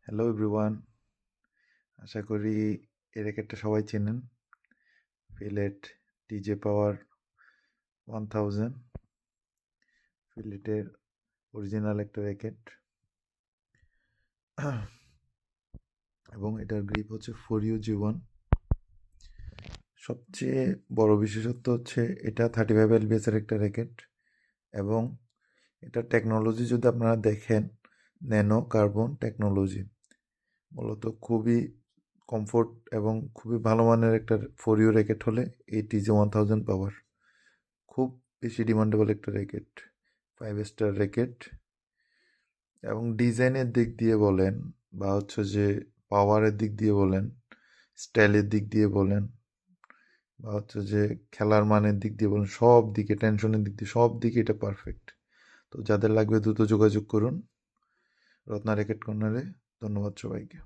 Hello everyone, আশা করি এই র্যাকেটটা সবাই চেনেন। ফিলেট টিজে পাওয়ার 1000 ফিলেটের অরিজিনাল একটা র্যাকেট এবং এটার গ্রিপ হচ্ছে ফর ইউ জীবন। সবচেয়ে বড় বিশেষত্ব হচ্ছে এটা 35 এলবিএসের একটা র্যাকেট এবং এটা টেকনোলজি যদি আপনারা দেখেন, ন্যানো কার্বন টেকনোলজি, মূলত খুবই কমফোর্ট এবং খুবই ভালো মানের একটা ফর ইউ র্যাকেট হলে এই টিজে 1000 পাওয়ার খুব বেশি ডিমান্ডেবল একটা র্যাকেট, 5 স্টার র্যাকেট। এবং ডিজাইনের দিক দিয়ে বলেন বা হচ্ছে যে পাওয়ারের দিক দিয়ে বলেন, স্টাইলের দিক দিয়ে বলেন বা হচ্ছে যে খেলার মানের দিক দিয়ে বলেন, সব দিকে, টেনশনের দিক দিয়ে সব দিকে এটা পারফেক্ট। তো যাদের লাগবে দ্রুত যোগাযোগ করুন রত্না র্যাকেট কর্নারে। ধন্যবাদ সবাইকে।